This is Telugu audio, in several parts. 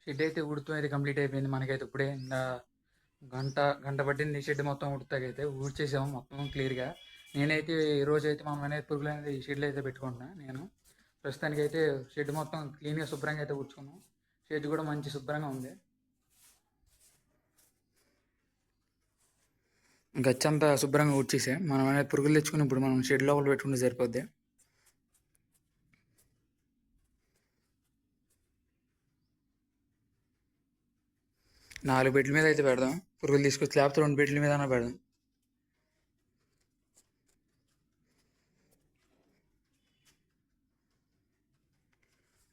షెడ్ అయితే ఉడుతూ అయితే కంప్లీట్ అయిపోయింది. మనకైతే ఇప్పుడే గంట గంట పట్టింది షెడ్ మొత్తం ఉడతాకైతే ఊడ్చేసాము మొత్తం క్లియర్గా. నేనైతే ఈ రోజు అయితే మా అనేది పురుగులు అనేది ఈ షెడ్లో అయితే పెట్టుకుంటున్నా. నేను ప్రస్తుతానికైతే షెడ్ మొత్తం క్లీన్గా శుభ్రంగా అయితే ఊడ్చుకున్నాం. షెడ్ కూడా మంచి శుభ్రంగా ఉంది. గచ్చంతా శుభ్రంగా ఊడ్చేసాం. మనం అనేది పురుగులు తెచ్చుకుని ఇప్పుడు మనం షెడ్ లోపల పెట్టుకుంటే సరిపోద్ది. 4 బెడ్ల మీద అయితే పెడదాం. పురుగులు తీసుకొచ్చి లేకపోతే 2 బెడ్ల మీద పెడదాం.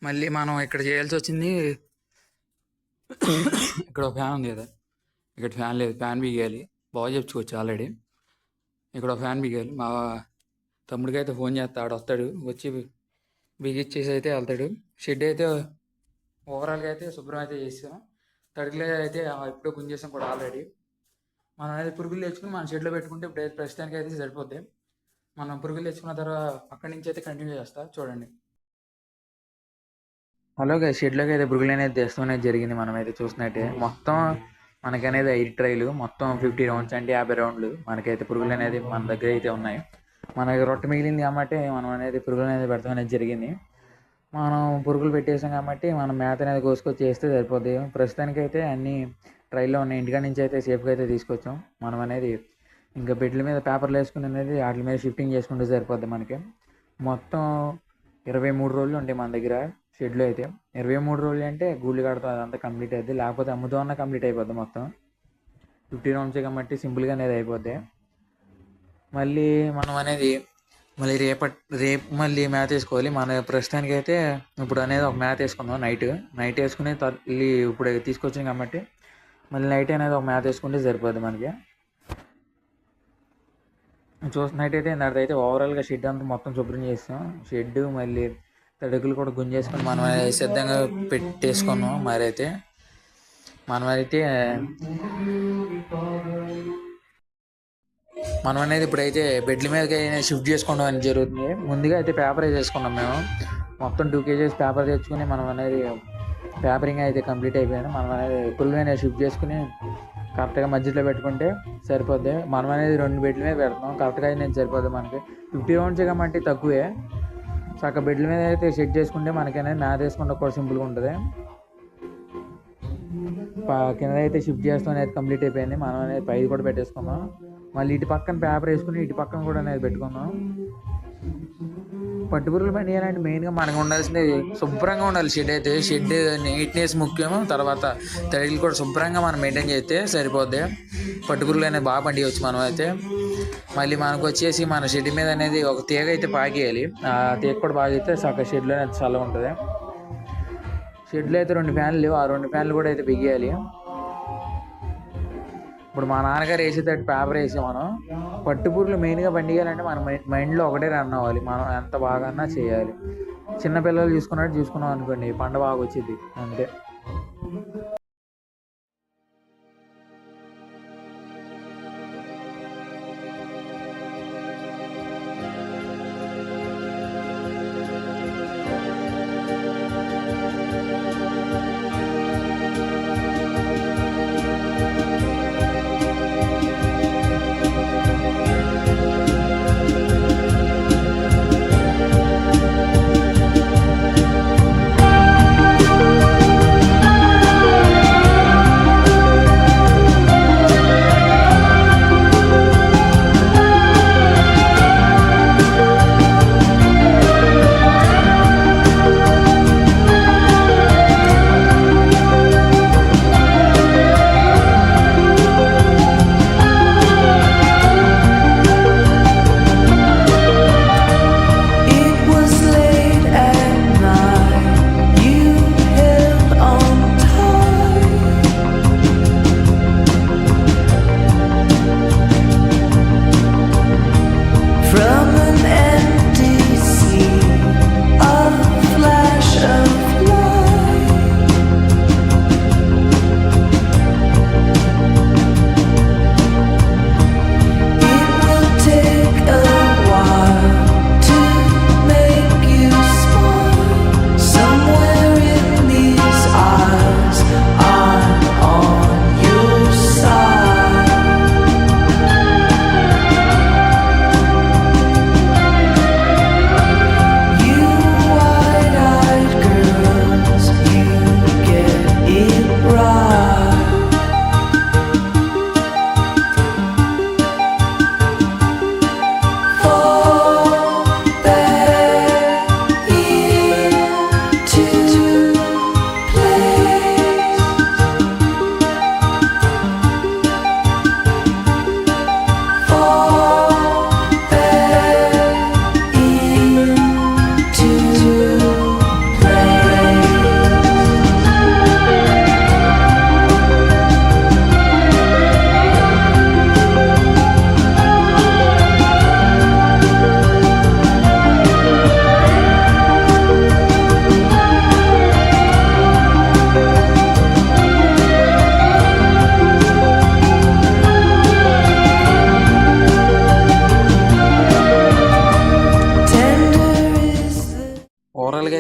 మళ్ళీ మనం ఇక్కడ చేయాల్సి వచ్చింది, ఇక్కడ ఒక ఫ్యాన్ ఉంది కదా, ఇక్కడ ఫ్యాన్ లేదు, ఫ్యాన్ బిగియాలి. బాగా చెప్పుకోవచ్చు ఆల్రెడీ. ఇక్కడ ఒక ఫ్యాన్ బిగియాలి. మా తమ్ముడికి అయితే ఫోన్ చేస్తాడు, వస్తాడు, వచ్చి బిగిచ్చేసి అయితే వెళ్తాడు. షెడ్ అయితే ఓవరాల్గా అయితే శుభ్రం అయితే చేసాం. తడిగిలో అయితే ఎప్పుడో గుంజేసాం కూడా ఆల్రెడీ. మనం అయితే పురుగులు తెచ్చుకుని మన షెడ్లో పెట్టుకుంటే ఇప్పుడు అయితే ప్రస్తుతానికి అయితే సరిపోద్ది. మనం పురుగులు తెచ్చుకున్న తర్వాత అక్కడి నుంచి అయితే కంటిన్యూ చేస్తా చూడండి. అలాగే షెడ్లోకి అయితే పురుగులు అనేది తెస్తూనే జరిగింది. మనం అయితే చూసినట్టే మొత్తం మనకనేది 5 ట్రైలు, మొత్తం 50 రౌండ్స్ అంటే 50 రౌండ్లు మనకైతే పురుగులు అనేది మన దగ్గర అయితే ఉన్నాయి. మనకి రొట్టె మిగిలింది కాబట్టి మనం అనేది పురుగులు అనేది పెడతాం అనేది జరిగింది. మనం పురుగులు పెట్టేసాం కాబట్టి మనం మేత అనేది కోసుకొచ్చి చేస్తే సరిపోద్ది. ప్రస్తుతానికైతే అన్ని ట్రైల్లో ఉన్నాయి. ఇంటికాడ నుంచి అయితే సేఫ్గా అయితే తీసుకొచ్చాం. మనం అనేది ఇంకా బెడ్ల మీద పేపర్లు వేసుకుని అనేది వాటి మీద షిఫ్టింగ్ చేసుకుంటే సరిపోద్ది. మనకి మొత్తం 23 రోజులు ఉంటాయి మన దగ్గర షెడ్లో అయితే. 23 రోజులు అంటే గూళ్ళు కడతాం, అదంతా కంప్లీట్ అవుతుంది. లేకపోతే అమ్ముతో అన్న కంప్లీట్ అయిపోద్ది. మొత్తం 50 రౌండ్సే కాబట్టి సింపుల్గా అనేది అయిపోద్ది. మళ్ళీ మనం అనేది మళ్ళీ రేపు మళ్ళీ మ్యాథ్ వేసుకోవాలి. మన ప్రస్తుతానికి అయితే ఇప్పుడు అనేది ఒక మ్యాథ్ వేసుకుందాం. నైట్ వేసుకుని తల్లి ఇప్పుడు తీసుకొచ్చాం కాబట్టి మళ్ళీ నైట్ అనేది ఒక మ్యాథ్ వేసుకుంటే సరిపోద్ది మనకి. చూసినట్టయితే అయితే ఓవరాల్గా షెడ్ అంతా మొత్తం శుభ్రం చేస్తాం. షెడ్ మళ్ళీ తడుగులు కూడా గుంజేసుకొని మనం సిద్ధంగా పెట్టేసుకున్నాం. మనం అనేది ఇప్పుడైతే బెడ్ల మీదకి షిఫ్ట్ చేసుకోవడం అనేది జరుగుతుంది. ముందుగా అయితే పేపర్ వేసేసుకున్నాం. మేము మొత్తం 2 kgs పేపర్ తెచ్చుకుని మనం అనేది పేపరింగ్ అయితే కంప్లీట్ అయిపోయాను. మనం అనేది పురుగులు షిఫ్ట్ చేసుకుని కరెక్ట్గా మధ్యలో పెట్టుకుంటే సరిపోద్ది. మనం అనేది 2 బెడ్ల మీద పెడతాం. కరెక్ట్గా అయితే సరిపోద్ది. మనకి 50 రౌండ్స్ కాబట్టి తక్కువే. చక్కగా బెడ్ల మీద అయితే సెట్ చేసుకుంటే మనకనేది మ్యాథ్ వేసుకుంటే కూడా సింపుల్గా ఉంటుంది. కింద అయితే షిఫ్ట్ చేస్తాం అనేది కంప్లీట్ అయిపోయింది. మనం అనేది పైది కూడా పెట్టేసుకుందాం. మళ్ళీ ఇటు పక్కన పేపర్ వేసుకుని ఇటు పక్కన కూడా అనేది పెట్టుకుందాం. పట్టుపురుగులు పని చేయాలంటే మెయిన్గా మనకు ఉండాల్సింది శుభ్రంగా ఉండాలి. షెడ్ నీట్నెస్ ముఖ్యం. తర్వాత తడిలు కూడా శుభ్రంగా మనం మెయింటైన్ చేస్తే సరిపోద్ది. పట్టుపురుగులు అనేది బాగా పండియవచ్చు. మనం అయితే మళ్ళీ మనకు వచ్చేసి మన షెడ్ మీద అనేది ఒక తీగ అయితే పాకేయాలి. ఆ తీగ కూడా బాగా అయితే చక్కగా షెడ్లో అనేది చల్లగా ఉంటుంది. షెడ్లో అయితే 2 ఫ్యాన్లు లేవు. ఆ 2 ఫ్యాన్లు కూడా అయితే బిగియాలి. ఇప్పుడు మా నాన్నగారు వేసేటట్టు పేపర్ వేసి మనం పట్టుపురుగులు మెయిన్గా పండియాలంటే మన మైండ్లో ఒకటే రన్ అవ్వాలి. మనం ఎంత బాగా చేయాలి. చిన్నపిల్లలు చూసుకున్నాం అనుకోండి, పంట బాగా వచ్చింది అంతే.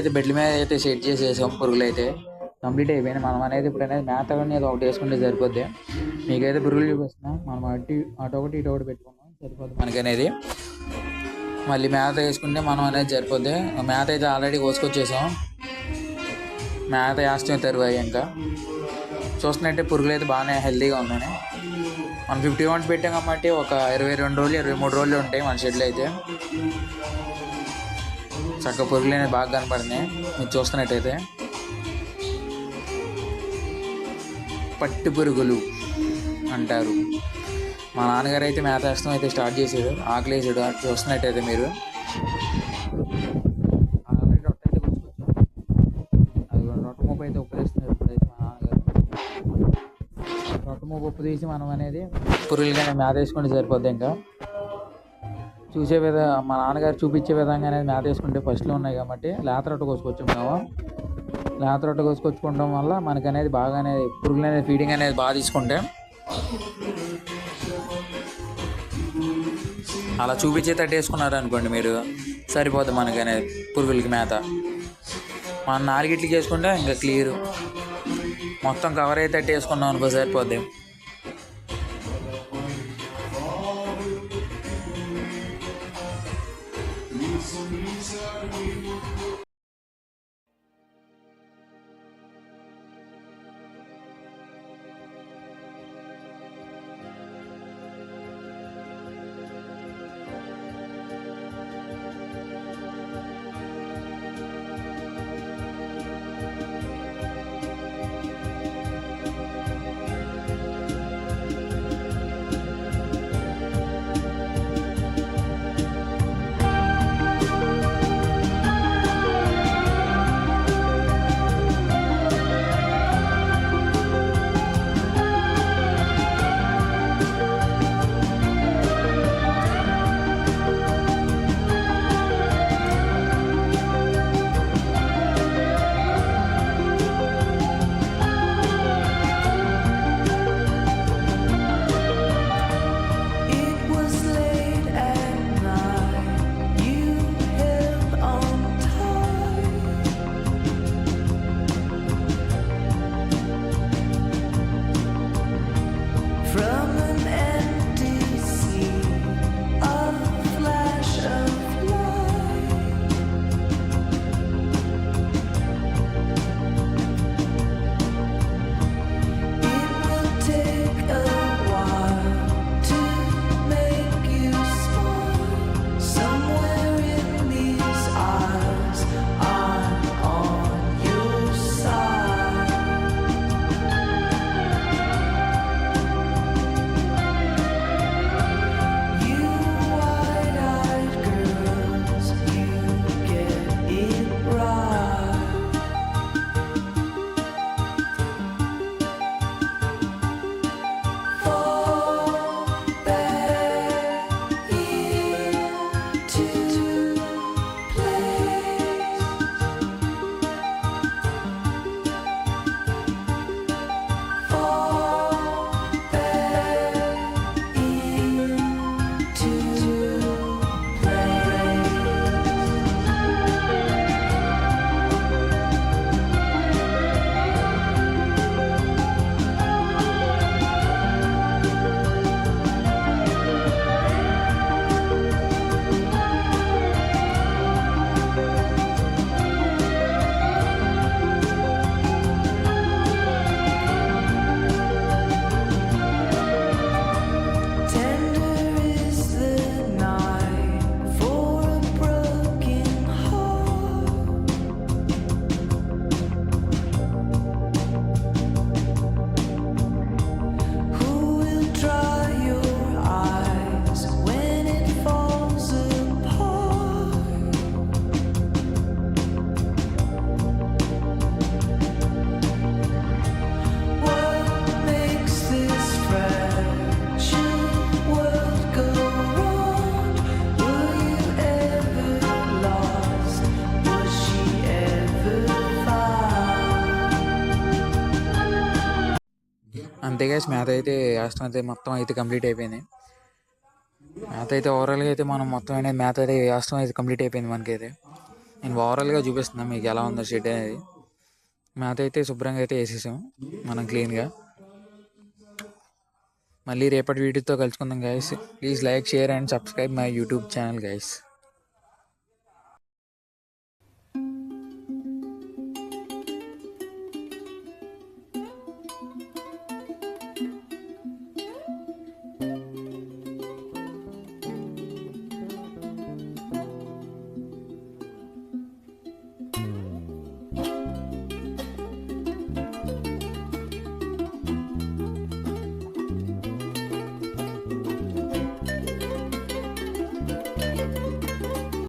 అయితే బెడ్ల మీద అయితే సెట్ చేసేసాం. పురుగులు అయితే కంప్లీట్ అయిపోయినాయి. మనం అనేది ఇప్పుడు అనేది మేత అనేది ఒకటి వేసుకుంటే సరిపోద్ది. మీకైతే పురుగులు చూపిస్తున్నా. మనం అటు ఒకటి ఇటు ఒకటి పెట్టుకున్నాం సరిపోద్ది మనకి అనేది. మళ్ళీ మేత వేసుకుంటే మనం అనేది సరిపోద్ది. మేత అయితే ఆల్రెడీ కోసుకొచ్చేసాం. మేత వేస్తాం తరువాయి ఇంకా చూస్తున్నట్టే పురుగులు అయితే బాగానే హెల్తీగా ఉన్నాయి. మనం 51 పెట్టాం కాబట్టి ఒక 22 రోజులు 23 రోజులు ఉంటాయి మన షెడ్లు అయితే. చక్కగా పురుగులు అనేది బాగా కనపడినాయి మీరు చూస్తున్నట్టయితే. పట్టి పురుగులు అంటారు. మా నాన్నగారు అయితే మేత వేస్తాం అయితే స్టార్ట్ చేశాడు. ఆకలి వేసాడు చూస్తున్నట్టయితే మీరు. ఆల్రెడీ రొట్టె అయితే కోసుకొచ్చాం. అది రొట్టె ముప్పు అయితే ఉప్పేస్తున్నారు ఇప్పుడైతే మా నాన్నగారు. రొట్టె ముప్పు ఉప్పు తీసి మనం అనేది పురుగులుగానే మేత వేసుకుంటే సరిపోద్ది. ఇంకా చూసే మా నాన్నగారు చూపించే విధంగా అనేది మేత వేసుకుంటే ఫస్ట్లో ఉన్నాయి కాబట్టి లేత రొట్టె కోసుకొచ్చాం మేము. లేత రొట్టె కోసుకొచ్చుకోవడం వల్ల మనకు అనేది బాగా అనేది పురుగులు అనేది ఫీడింగ్ అనేది బాగా తీసుకుంటే అలా చూపించే తట్టు వేసుకున్నారు అనుకోండి మీరు సరిపోద్ది మనకి అనేది పురుగులకి మేత. మనం 4 ఇట్లకి వేసుకుంటే ఇంకా క్లియర్. మొత్తం కవర్ అయితే తట్టు వేసుకున్నాం అనుకో సరిపోద్ది. అంతే గైస్ మేత అయితే వేస్తాం అయితే మొత్తం అయితే కంప్లీట్ అయిపోయింది. మేత అయితే ఓవరాల్గా అయితే మనం మొత్తం అనేది మేత అయితే వేస్తాం అయితే కంప్లీట్ అయిపోయింది మనకైతే. నేను ఓవరాల్గా చూపిస్తున్నాను మీకు ఎలా ఉందో షెడ్ అనేది. మేత అయితే శుభ్రంగా అయితే వేసేసాం మనం క్లీన్గా. మళ్ళీ రేపటి వీడియోతో కలుసుకుందాం guys. Please like, share and subscribe my YouTube channel guys.